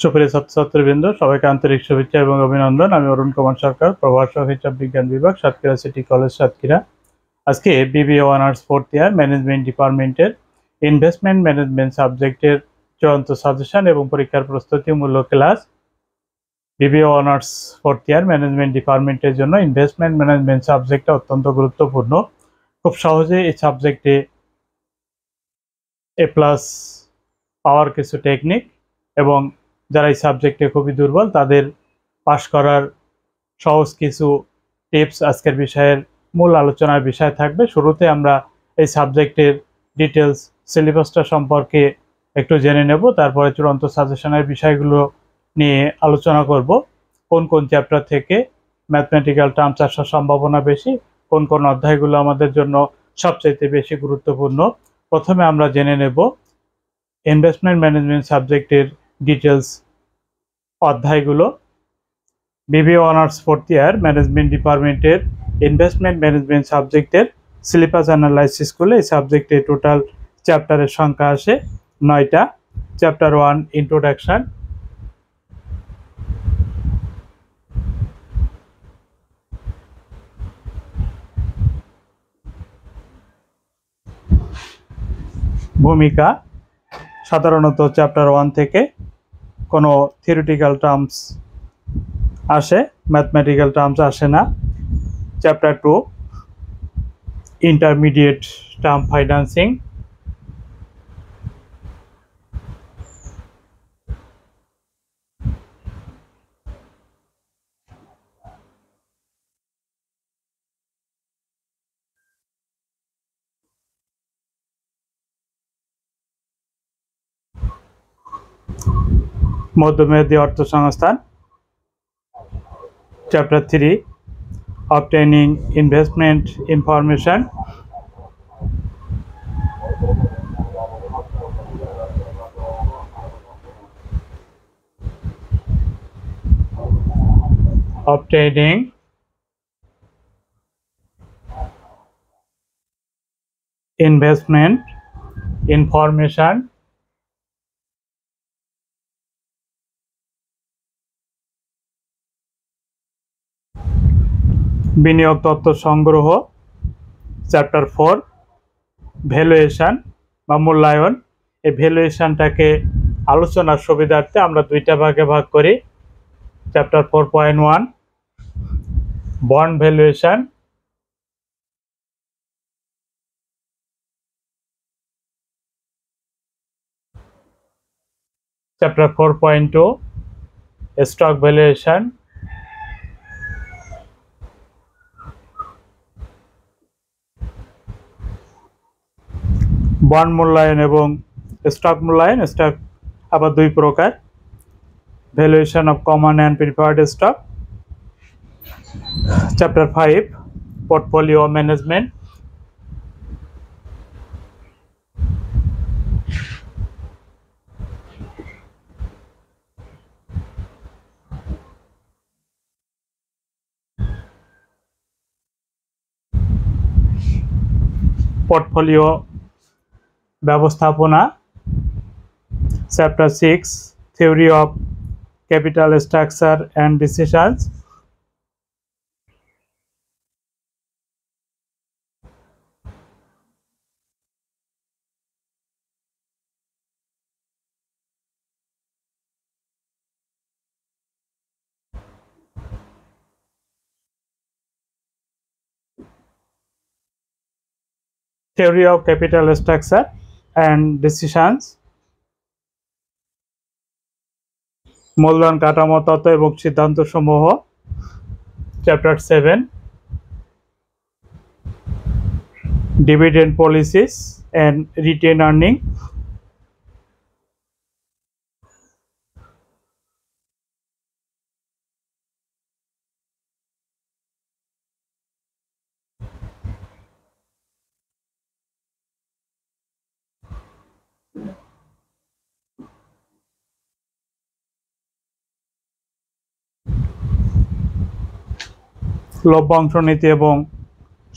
সুপ্রিয় ছাত্রছাত্রীবৃন্দ, সবাইকে আন্তরিক শুভেচ্ছা এবং অভিনন্দন। আমি অরুণ কুমার সরকার, প্রভাষক হিসাব বিজ্ঞান বিভাগ, সাতক্ষীরা সিটি কলেজ, সাতক্ষীরা। আজকে BBA honours fourth year management ডিপার্টমেন্টের ইনভেস্টমেন্ট ম্যানেজমেন্ট সাবজেক্টের চূড়ান্ত সাজেশন এবং পরীক্ষার প্রস্তুতিমূলক class. BBA honours fourth year management ডিপার্টমেন্টের জন্য ইনভেস্টমেন্ট ম্যানেজমেন্ট সাবজেক্টটা অত্যন্ত গুরুত্বপূর্ণ। খুব সহজে এই সাবজেক্টে এ প্লাস পাওয়ার কিছু টেকনিক এবং যারা এই সাবজেক্টে খুবই দুর্বল তাদের পাশ করার সহজ কিছু টিপস আজকের বিষয়ের মূল আলোচনার বিষয় থাকবে। শুরুতে আমরা এই সাবজেক্টের ডিটেলস সিলেবাসটা সম্পর্কে একটু জেনে নেব, তারপরে চূড়ান্ত সাজেশনের বিষয়গুলো নিয়ে আলোচনা করব। কোন কোন চ্যাপ্টার থেকে ম্যাথমেটিক্যাল টার্মস আসার সম্ভাবনা বেশি, কোন কোন অধ্যায়গুলো আমাদের জন্য সবচাইতে বেশি গুরুত্বপূর্ণ। প্রথমে আমরা জেনে নেব ইনভেস্টমেন্ট ম্যানেজমেন্ট সাবজেক্টের ডিটেলস অধ্যায়গুলো। BBA honours fourth year management ডিপার্টমেন্টের ইনভেস্টমেন্ট ম্যানেজমেন্ট সাবজেক্টের সিলেবাস অ্যানালাইসিস করলে এই সাবজেক্টে টোটাল চ্যাপ্টারের সংখ্যা আসে 9টা। চ্যাপ্টার 1 ইন্ট্রোডাকশন, ভূমিকা। সাধারণত চ্যাপ্টার 1 থেকে কোনো থিওরিটিক্যাল টার্মস আসে, ম্যাথমেটিক্যাল টার্মস আসে না। Chapter 2 intermediate term financing. মধ্যমেয়াদী অর্থসংস্থান। Chapter 3 obtaining investment information. Obtaining investment information. বিনিয়োগ তথ্য সংগ্রহ। চ্যাপ্টার 4 ভ্যালুয়েশন বা মূল্যায়ন। এই ভ্যালুয়েশনটাকে আলোচনার সুবিধার্থে আমরা দুইটা ভাগে ভাগ করি। Chapter 4.1 bond valuation. Chapter 4.2 stock valuation. Bond মূল্যায়ন এবং স্টক মূল্যায়ন। স্টক আবার দুই প্রকার, valuation of common and preferred stock. Chapter 5 portfolio management. Portfolio ব্যবস্থাপনা। Chapter 6 theory of capital structure and decisions. Theory of capital structure and decisions. মূলধন কাঠামো তত্ত্ব এবং সিদ্ধান্ত সমূহ। Chapter 7 dividend policies and retained earning. লভ্যাংশ নীতি এবং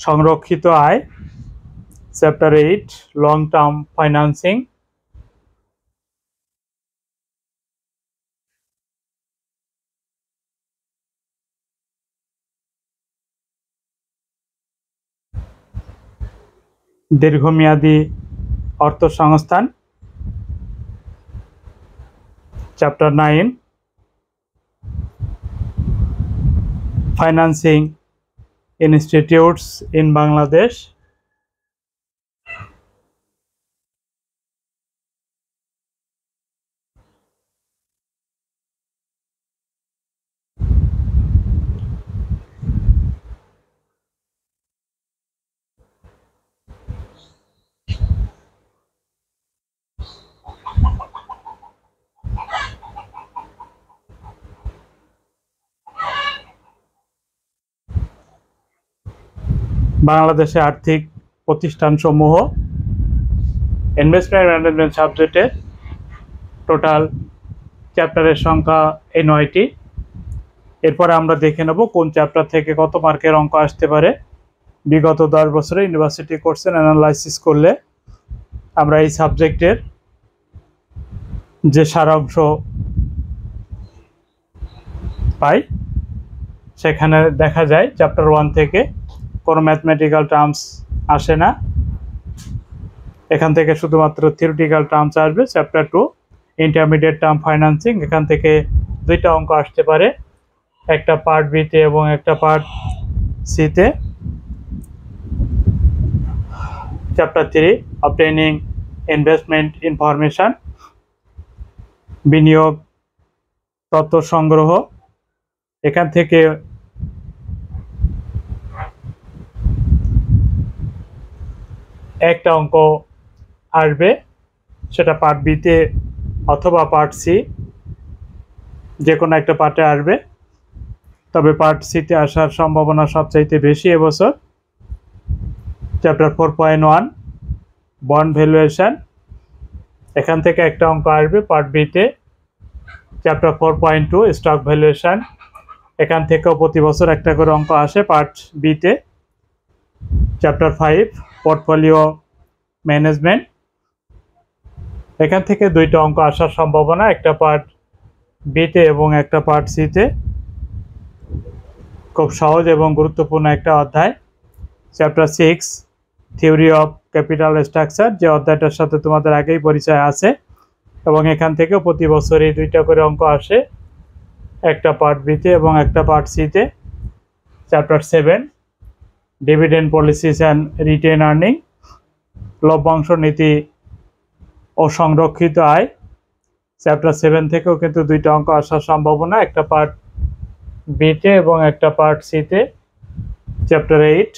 সংরক্ষিত আয়। Chapter 8 long term financing. দীর্ঘমেয়াদী অর্থসংস্থান। Chapter 9 financing institutes in Bangladesh. বাংলাদেশে আর্থিক প্রতিষ্ঠানসমূহ। ইনভেস্টমেন্ট ম্যানেজমেন্ট সাবজেক্টে টোটাল চ্যাপ্টারের সংখ্যা এই 9টি। এরপরে আমরা দেখে নেব কোন চ্যাপ্টার থেকে কত মার্কের অঙ্ক আসতে পারে। বিগত 10 বছরে ইউনিভার্সিটি কোশ্চেন অ্যানালাইসিস করলে আমরা এই সাবজেক্টের যে সারাংশ পাই সেখানে দেখা যায় চ্যাপ্টার 1 থেকে কোনো ম্যাথমেটিক্যাল টার্মস আসে না, এখান থেকে শুধুমাত্র থিওরিটিক্যাল টার্মস আসবে। চ্যাপ্টার 2 ইন্টারমিডিয়েট টার্ম ফাইন্যান্সিং, এখান থেকে 2টা অঙ্ক আসতে পারে, একটা পার্ট বিতে এবং একটা পার্ট সিতে। চ্যাপ্টার 3 অবটেইনিং ইনভেস্টমেন্ট ইনফরমেশন, বিনিয়োগ তথ্য সংগ্রহ, এখান থেকে একটা অঙ্ক আসবে, সেটা পার্ট বিতে অথবা পার্ট সি, যে কোনো একটা পার্টে আসবে, তবে পার্ট সিতে আসার সম্ভাবনা সবচাইতে বেশি এবছর। চ্যাপ্টার 4.1 বন্ড ভ্যালুয়েশন, এখান থেকে একটা অঙ্ক আসবে পার্ট বিতে। চ্যাপ্টার 4.2 স্টক ভ্যালুয়েশন, এখান থেকেও প্রতি বছর একটা করে অঙ্ক আসে পার্ট বিতে। চ্যাপ্টার 5 পোর্টফোলিও ম্যানেজমেন্ট, এখান থেকে 2টা অঙ্ক আসার সম্ভাবনা, একটা পার্ট বিতে এবং একটা পার্ট সিতে। খুব সহজ এবং গুরুত্বপূর্ণ একটা অধ্যায়। Chapter 6 theory of capital structure, যে অধ্যায়টার সাথে তোমাদের আগেই পরিচয় আছে, এবং এখান থেকে প্রতি বছরই 2টা করে অঙ্ক আসে, একটা পার্ট বিতে এবং একটা পার্ট সিতে। Chapter 7 dividend policies and retained earning, লভ্যাংশ নীতি ও সংরক্ষিত আয়। চ্যাপ্টার 7 থেকেও কিন্তু 2টা অঙ্ক আসার সম্ভাবনা, একটা পার্ট বিতে এবং একটা পার্ট সিতে। চ্যাপ্টার 8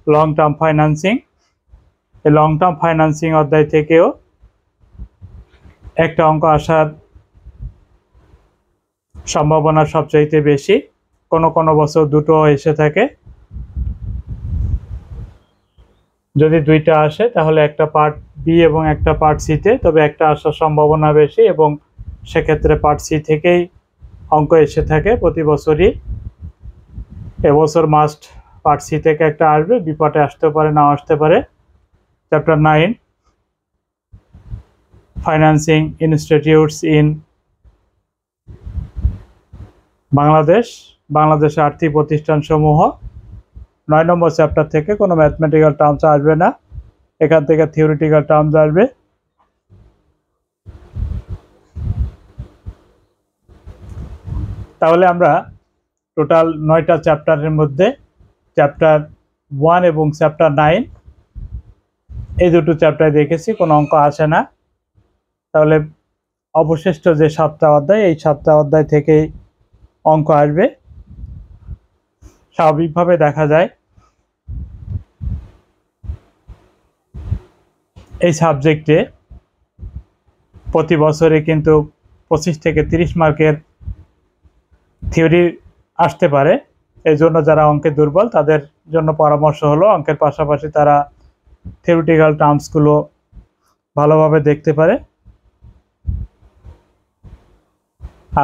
লং টার্ম ফাইন্যান্সিং, এই লং টার্ম ফাইন্যান্সিং অধ্যায় থেকেও একটা অঙ্ক আসার সম্ভাবনা সবচাইতে বেশি, কোনো কোনো বছর 2টো এসে থাকে। যদি 2টা আসে তাহলে একটা পার্ট বি এবং একটা পার্ট সিতে, তবে একটা আসার সম্ভাবনা বেশি, এবং সেক্ষেত্রে পার্ট সি থেকেই অঙ্ক এসে থাকে প্রতি বছরই। এবছর মাস্ট পার্ট সি থেকে একটা আসবে, বি পার্টে আসতে পারে, নাও আসতে পারে। Chapter 9 financing institutes in Bangladesh, বাংলাদেশের আর্থিক প্রতিষ্ঠানসমূহ। 9 নম্বর চ্যাপ্টার থেকে কোনো ম্যাথমেটিক্যাল টার্মস আসবে না, এখান থেকে থিওরিটিক্যাল টার্মস আসবে। তাহলে আমরা টোটাল 9টা চ্যাপ্টারের মধ্যে চ্যাপ্টার 1 এবং চ্যাপ্টার 9 এই দুটো চ্যাপ্টার দেখেছি, কোনো অঙ্ক আসে না। তাহলে অবশিষ্ট যে 7টা অধ্যায়, এই 7টা অধ্যায় থেকেই অঙ্ক আসবে। স্বাভাবিকভাবে দেখা যায় এই সাবজেক্টে প্রতি বছরে কিন্তু 25 থেকে 30 মার্কের থিওরি আসতে পারে। এই জন্য যারা অঙ্কে দুর্বল তাদের জন্য পরামর্শ হলো অঙ্কের পাশাপাশি তারা থিওরিটিক্যাল টার্মসগুলো ভালোভাবে দেখতে পারে।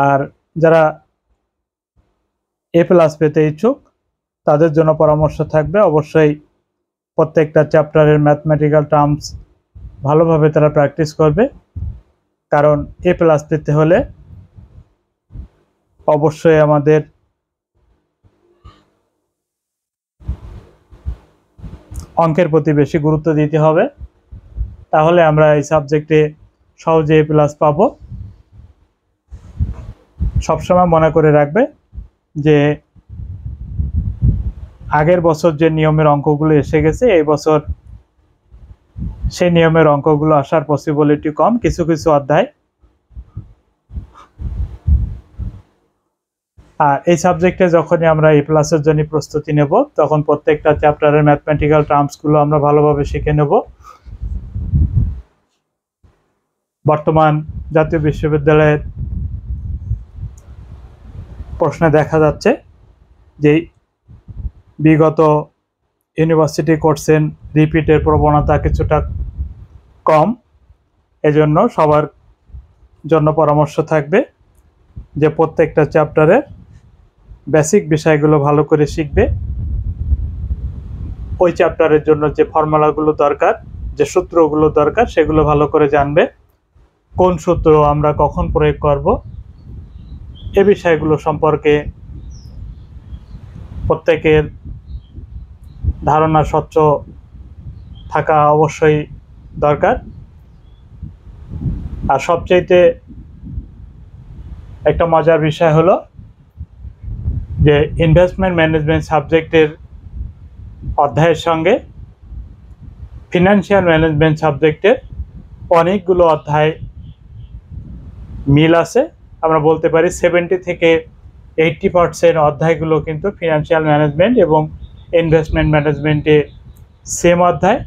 আর যারা A+ পেতে ইচ্ছুক তাদের জন্য পরামর্শ থাকবে অবশ্যই প্রত্যেকটা চ্যাপ্টারের ম্যাথমেটিক্যাল টার্মস ভালোভাবে তারা প্র্যাকটিস করবে, কারণ A+ পেতে হলে অবশ্যই আমাদের অঙ্কের প্রতি বেশি গুরুত্ব দিতে হবে, তাহলে আমরা এই সাবজেক্টে সহজে এ প্লাস পাবো। সবসময় মনে করে রাখবে যে আগের বছর যে নিয়মের অঙ্কগুলো এসে গেছে, এই বছর সেই নিয়মের অঙ্কগুলো আসার পসিবিলিটি কম কিছু কিছু অধ্যায়। আর এই সাবজেক্টে যখনই আমরা এ প্লাসের জন্য প্রস্তুতি নেব, তখন প্রত্যেকটা চ্যাপ্টারের ম্যাথমেটিক্যাল টার্মসগুলো আমরা ভালোভাবে শিখে নেব। বর্তমান জাতীয় বিশ্ববিদ্যালয়ের প্রশ্নে দেখা যাচ্ছে যে বিগত ইউনিভার্সিটি কোর্সের রিপিটের প্রবণতা কিছুটা কম। এজন্য সবার জন্য পরামর্শ থাকবে যে প্রত্যেকটা চ্যাপ্টারের বেসিক বিষয়গুলো ভালো করে শিখবে। ওই চ্যাপ্টারের জন্য যে ফর্মুলাগুলো দরকার, যে সূত্রগুলো দরকার, সেগুলো ভালো করে জানবে। কোন সূত্র আমরা কখন প্রয়োগ করব, এ বিষয়গুলো সম্পর্কে প্রত্যেকের ধারণা স্বচ্ছ থাকা অবশ্যই দরকার। আর সবচেয়ে একটা মজার বিষয় হলো যে ইনভেস্টমেন্ট ম্যানেজমেন্ট সাবজেক্টের অধ্যায়ের সঙ্গে ফিনান্সিয়াল ম্যানেজমেন্ট সাবজেক্টের অনেকগুলো অধ্যায় মিল আছে। আমরা বলতে পারি 70 থেকে 80% অধ্যায়গুলো কিন্তু ফিনান্সিয়াল ম্যানেজমেন্ট এবং ইনভেস্টমেন্ট ম্যানেজমেন্টে সেম অধ্যায়।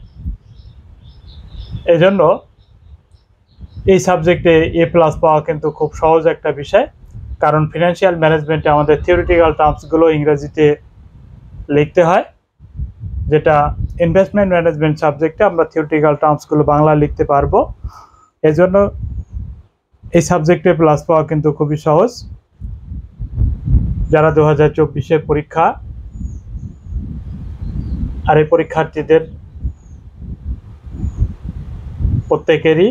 এজন্য এই সাবজেক্টে এ প্লাস পাওয়া কিন্তু খুব সহজ একটা বিষয়, কারণ ফিনান্সিয়াল ম্যানেজমেন্টে আমাদের থিওরিটিক্যাল টার্মসগুলো ইংরেজিতে লিখতে হয়, যেটা ইনভেস্টমেন্ট ম্যানেজমেন্ট সাবজেক্টে আমরা থিওরিটিক্যাল টার্মসগুলো বাংলা লিখতে পারবো। এজন্য এই সাবজেক্টে প্লাস পাওয়া কিন্তু খুবই সহজ। যারা 2024-এর পরীক্ষা আর এই পরীক্ষার্থীদের প্রত্যেকেরই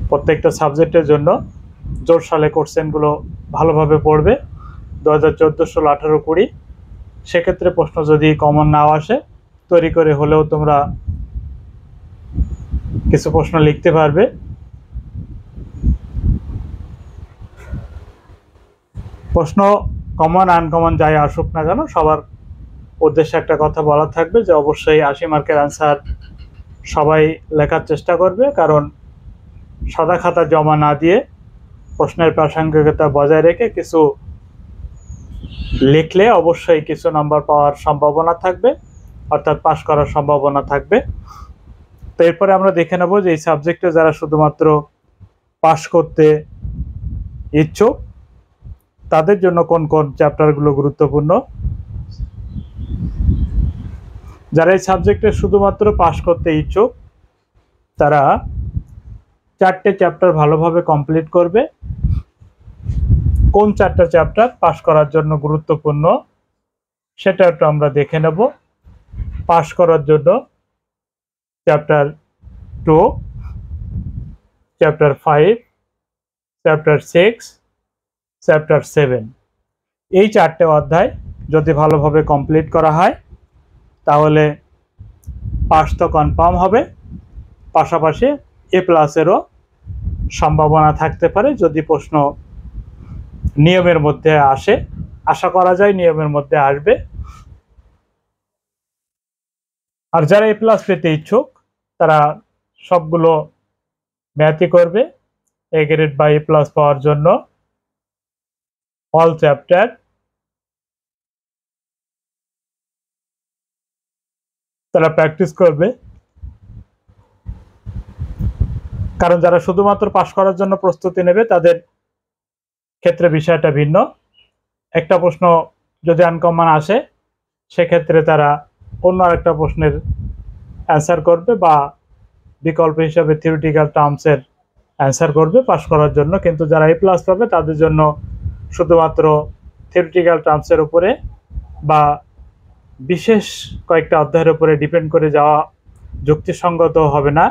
প্রত্যেকটা সাবজেক্টের জন্য জোর সালে কোশ্চেনগুলো ভালোভাবে পড়বে। 2014, 16, 18, 20 সেক্ষেত্রে প্রশ্ন যদি কমন নাও আসে, তৈরি করে হলেও তোমরা কিছু প্রশ্ন লিখতে পারবে। প্রশ্ন কমন আনকমন যাই আসুক না কেন, সবার উদ্দেশ্যে একটা কথা বলা থাকবে যে অবশ্যই 80 মার্কের আনসার সবাই লেখার চেষ্টা করবে, কারণ সাদা খাতা জমা না দিয়ে প্রশ্নের প্রাসঙ্গিকতা বজায় রেখে কিছু লিখলে অবশ্যই কিছু নাম্বার পাওয়ার সম্ভাবনা থাকবে, অর্থাৎ পাস করার সম্ভাবনা থাকবে। তো এরপরে আমরা দেখে নেব যে এই সাবজেক্টে যারা শুধুমাত্র পাস করতে ইচ্ছুক তাদের জন্য কোন কোন চ্যাপ্টারগুলো গুরুত্বপূর্ণ। যারা এই সাবজেক্টে শুধুমাত্র পাস করতে ইচ্ছুক তারা 4টে চ্যাপ্টার ভালোভাবে কমপ্লিট করবে। কোন 4টা চ্যাপ্টার পাস করার জন্য গুরুত্বপূর্ণ সেটা একটু আমরা দেখে নেব। পাস করার জন্য চ্যাপ্টার 2, চ্যাপ্টার 5, চ্যাপ্টার 6, চ্যাপ্টার 7, এই 4টে অধ্যায় যদি ভালোভাবে কমপ্লিট করা হয় তাহলে পাস তো কনফার্ম হবে, পাশাপাশি এ প্লাসেরও সম্ভাবনা থাকতে পারে যদি প্রশ্ন নিয়মের মধ্যে আসে। আশা করা যায় নিয়মের মধ্যে আসবে। আর যারা এ প্লাস পেতে ইচ্ছুক তারা সবগুলো ম্যাথই করবে। এ গ্রেড বা এ প্লাস পাওয়ার জন্য অল চ্যাপ্টার তারা প্র্যাকটিস করবে, কারণ যারা শুধুমাত্র পাস করার জন্য প্রস্তুতি নেবে তাদের ক্ষেত্রে বিষয়টা ভিন্ন। একটা প্রশ্ন যদি আনকমন আসে সেক্ষেত্রে তারা অন্য আরেকটা প্রশ্নের অ্যান্সার করবে বা বিকল্প হিসাবে থিওরিটিক্যাল টার্মসের অ্যান্সার করবে পাস করার জন্য। কিন্তু যারা এ প্লাস পাবে তাদের জন্য শুধুমাত্র থিওরিটিক্যাল টার্মসের উপরে বা বিশেষ কয়েকটা অধ্যায়ের উপরে ডিপেন্ড করে যাওয়া যুক্তিসঙ্গত হবে না,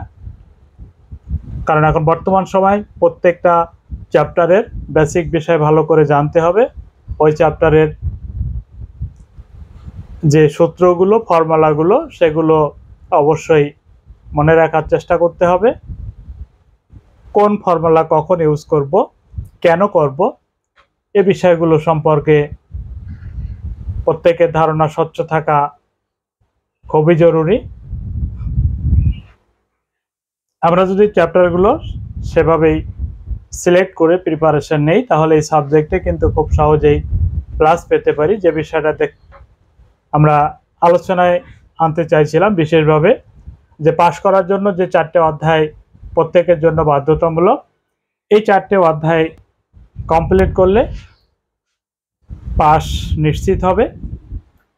কারণ এখন বর্তমান সময় প্রত্যেকটা চ্যাপ্টারের বেসিক বিষয় ভালো করে জানতে হবে। ওই চ্যাপ্টারের যে সূত্রগুলো ফর্মুলাগুলো সেগুলো অবশ্যই মনে রাখার চেষ্টা করতে হবে। কোন ফর্মুলা কখন ইউজ করব, কেন করব, এ বিষয়গুলো সম্পর্কে প্রত্যেকের ধারণা স্বচ্ছ থাকা খুবই জরুরি। আমরা যদি চ্যাপ্টারগুলো সেভাবেই সিলেক্ট করে প্রিপারেশন নেই তাহলে এই সাবজেক্টে কিন্তু খুব সহজেই প্লাস পেতে পারি। যে বিষয়টাতে আমরা আলোচনায় আনতে চাইছিলাম বিশেষভাবে, যে পাশ করার জন্য যে 4টে অধ্যায় প্রত্যেকের জন্য বাধ্যতামূলক, এই 4টে অধ্যায় কমপ্লিট করলে পাস নিশ্চিত হবে।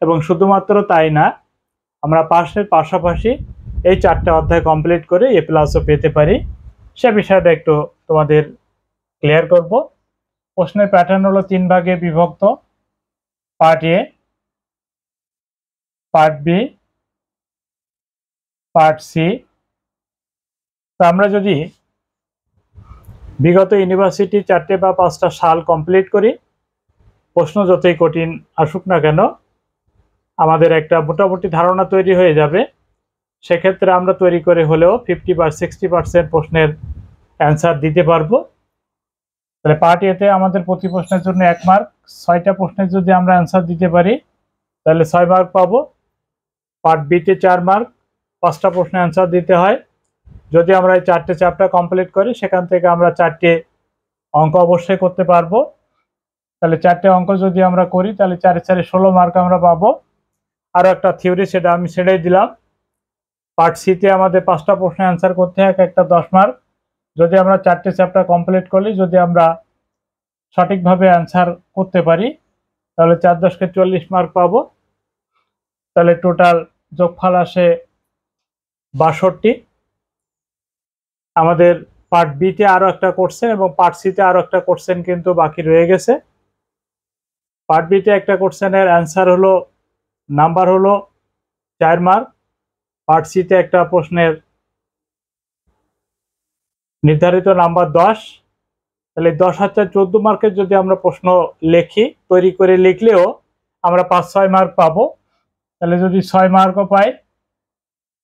এবং শুধুমাত্র তাই না, আমরা পাশের পাশাপাশি এই 4টে অধ্যায় কমপ্লিট করে এ প্লাসও পেতে পারি। সে বিষয়টা একটু তোমাদের ক্লিয়ার করব। প্রশ্নের প্যাটার্ন হলো 3 ভাগে বিভক্ত, part A, part B, part C. তো আমরা যদি বিগত ইউনিভার্সিটি 4টে বা 5টা সাল কমপ্লিট করি, প্রশ্ন যতই কঠিন আসুক না কেন আমাদের একটা মোটামুটি ধারণা তৈরি হয়ে যাবে। সেক্ষেত্রে আমরা তৈরি করে হলেও 50 বা 60% প্রশ্নের অ্যান্সার দিতে পারবো। তাহলে পার্ট এতে আমাদের প্রতি প্রশ্নের জন্য 1 মার্ক, 6টা প্রশ্নের যদি আমরা অ্যান্সার দিতে পারি তাহলে 6 মার্ক পাবো। পার্ট বিতে 4 মার্ক, 5টা প্রশ্নের অ্যান্সার দিতে হয়। যদি আমরা এই 4টে চ্যাপ্টার কমপ্লিট করি সেখান থেকে আমরা 4টে অঙ্ক অবশ্যই করতে পারবো। তাহলে 4টে অঙ্ক যদি আমরা করি তাহলে 4 4 16 মার্ক আমরা পাবো। আরও একটা থিওরি, সেটা আমি ছেড়েই দিলাম। পার্ট সিতে আমাদের 5টা প্রশ্নের অ্যান্সার করতে হয়, একটা 10 মার্ক। যদি আমরা 4টে চ্যাপ্টার কমপ্লিট করি, যদি আমরা সঠিকভাবে অ্যান্সার করতে পারি তাহলে 4 10 40 মার্ক পাবো। তাহলে টোটাল যোগফল আসে 62। আমাদের পার্ট বিতে আরও একটা কোশ্চেন এবং পার্ট সিতে আরও একটা কোশ্চেন কিন্তু বাকি রয়ে গেছে। পার্ট বিতে একটা কোশ্চেনের অ্যান্সার হলো নাম্বার হলো 4 মার্ক। পার্ট সিতে একটা প্রশ্নের নির্ধারিত নাম্বার 10। তাহলে 10 আর 4 14 মার্কের যদি আমরা প্রশ্ন লিখি, তৈরি করে লিখলেও আমরা 5 6 মার্ক পাবো। তাহলে যদি 6 মার্কও পাই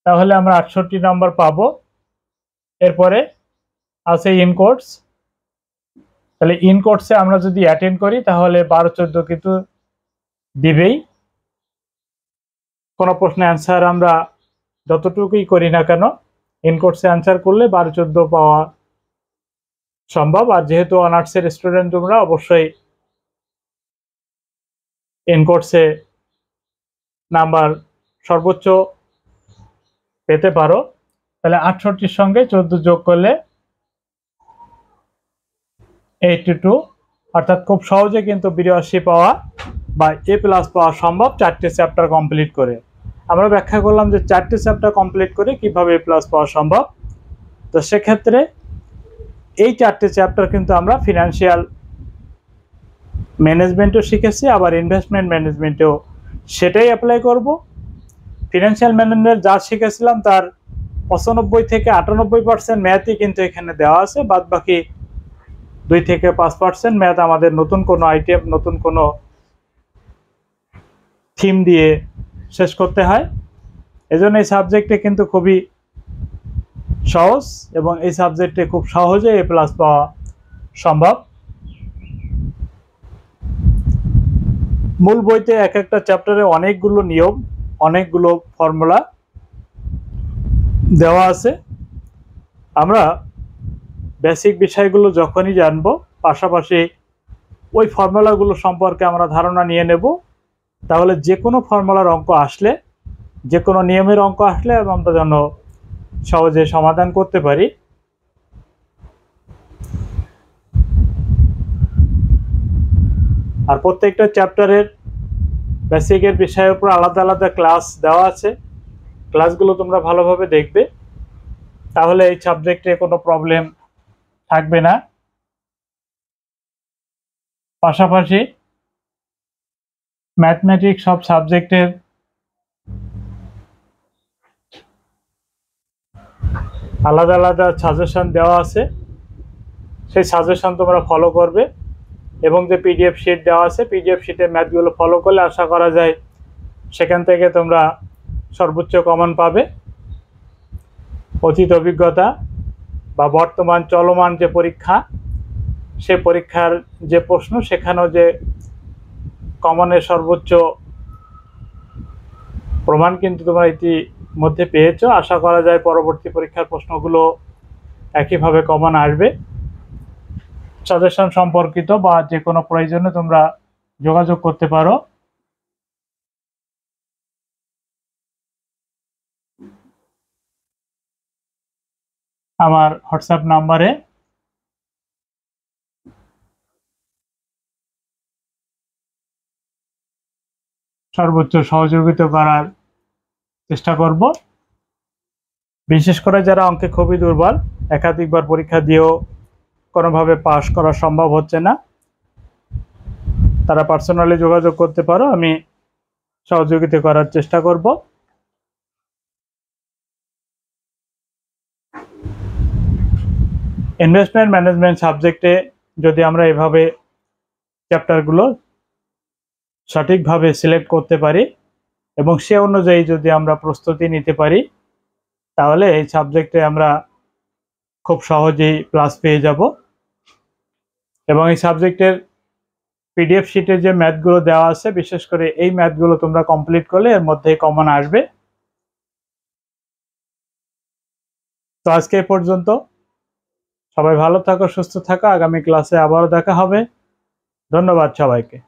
তাহলে আমরা 68 নাম্বার পাবো। এরপরে আছে ইনকোর্স। তাহলে ইনকোর্সে আমরা যদি অ্যাটেন্ড করি তাহলে 12 14 কিন্তু দিবেই। কোনো প্রশ্নের অ্যান্সার আমরা যতটুকুই করি না কেন ইনকোর্সে অ্যান্সার করলে 12 14 পাওয়া সম্ভব। আর যেহেতু অনার্সের স্টুডেন্ট তোমরা অবশ্যই ইনকোর্সে নাম্বার সর্বোচ্চ পেতে পারো। তাহলে 68-র সঙ্গে 14 যোগ করলে 82, অর্থাৎ খুব সহজে কিন্তু 82 পাওয়া বা এ প্লাস পাওয়া সম্ভব 4টে চ্যাপ্টার কমপ্লিট করে। আমরা ব্যাখ্যা করলাম যে 4টে চ্যাপ্টার কমপ্লিট করে কিভাবে এ প্লাস পাওয়া সম্ভব। তো সেক্ষেত্রে এই 4টে চ্যাপ্টার কিন্তু আমরা ফিনান্সিয়াল ম্যানেজমেন্টও শিখেছি, আবার ইনভেস্টমেন্ট ম্যানেজমেন্টেও সেটাই অ্যাপ্লাই করব। ফিনান্সিয়াল ম্যানেজমেন্ট যা শিখেছিলাম তার 95 থেকে 98% ম্যাথই কিন্তু এখানে দেওয়া আছে। বাদ বাকি 2 থেকে 5% ম্যাথ আমাদের নতুন কোনো আইটেম, নতুন কোনো থিম দিয়ে শেষ করতে হয়। এজন্য এই সাবজেক্টে কিন্তু খুবই সহজ এবং এই সাবজেক্টে খুব সহজে এ প্লাস পাওয়া সম্ভব। মূল বইতে এক একটা চ্যাপ্টারে অনেকগুলো নিয়ম, অনেকগুলো ফর্মুলা দেওয়া আছে। আমরা বেসিক বিষয়গুলো যখনই জানবো, পাশাপাশি ওই ফর্মুলাগুলো সম্পর্কে আমরা ধারণা নিয়ে নেব, তাহলে যে কোনো ফর্মুলার অঙ্ক আসলে, যে কোনো নিয়মের অঙ্ক আসলে আমরা যেন সহজে সমাধান করতে পারি। আর প্রত্যেকটা চ্যাপ্টারের বেসিকের বিষয়ের উপর আলাদা আলাদা ক্লাস দেওয়া আছে। ক্লাসগুলো তোমরা ভালোভাবে দেখবে, তাহলে এই সাবজেক্টে কোনো প্রবলেম থাকবে না। পাশাপাশি ম্যাথমেটিক্স সব সাবজেক্টের আলাদা আলাদা সাজেশন দেওয়া আছে, সেই সাজেশন তোমরা ফলো করবে। এবং যে পিডিএফ শিট দেওয়া আছে, পিডিএফ শিটের ম্যাথগুলো ফলো করলে আশা করা যায় সেখান থেকে তোমরা সর্বোচ্চ কমন পাবে। অতীত অভিজ্ঞতা বা বর্তমান চলমান যে পরীক্ষা, সে পরীক্ষার যে প্রশ্ন সেখানেও যে কমনের সর্বোচ্চ প্রমাণ কিন্তু তোমরা ইতিমধ্যে পেয়েছো। আশা করা যায় পরবর্তী পরীক্ষার প্রশ্নগুলো একইভাবে কমন আসবে। সাজেশন সম্পর্কিত বা যে কোনো প্রয়োজনে তোমরা যোগাযোগ করতে পারো। আমার হোয়াটসঅ্যাপ নাম্বারে সর্বোচ্চ সহযোগিতা করার চেষ্টা করব। বিশেষ করে যারা অঙ্কে খুবই দুর্বল, একাধিকবার পরীক্ষা দিয়েও কোনোভাবে পাস করা সম্ভব হচ্ছে না, তারা পার্সোনালি যোগাযোগ করতে পারো, আমি সহযোগিতা করার চেষ্টা করব। ইনভেস্টমেন্ট ম্যানেজমেন্ট সাবজেক্টে যদি আমরা এভাবে চ্যাপ্টারগুলো সঠিকভাবে সিলেক্ট করতে পারি এবং সে অনুযায়ী যদি আমরা প্রস্তুতি নিতে পারি, তাহলে এই সাবজেক্টে আমরা খুব সহজেই প্লাস পেয়ে যাব। এবং এই সাবজেক্টের পিডিএফ শিটে যে ম্যাথগুলো দেওয়া আছে, বিশেষ করে এই ম্যাথগুলো তোমরা কমপ্লিট করলে এর মধ্যেই কমন আসবে। তো আজকে এই পর্যন্ত, সবাই ভালো থাকো, সুস্থ থাকো। আগামী ক্লাসে আবারও দেখা হবে। ধন্যবাদ সবাইকে।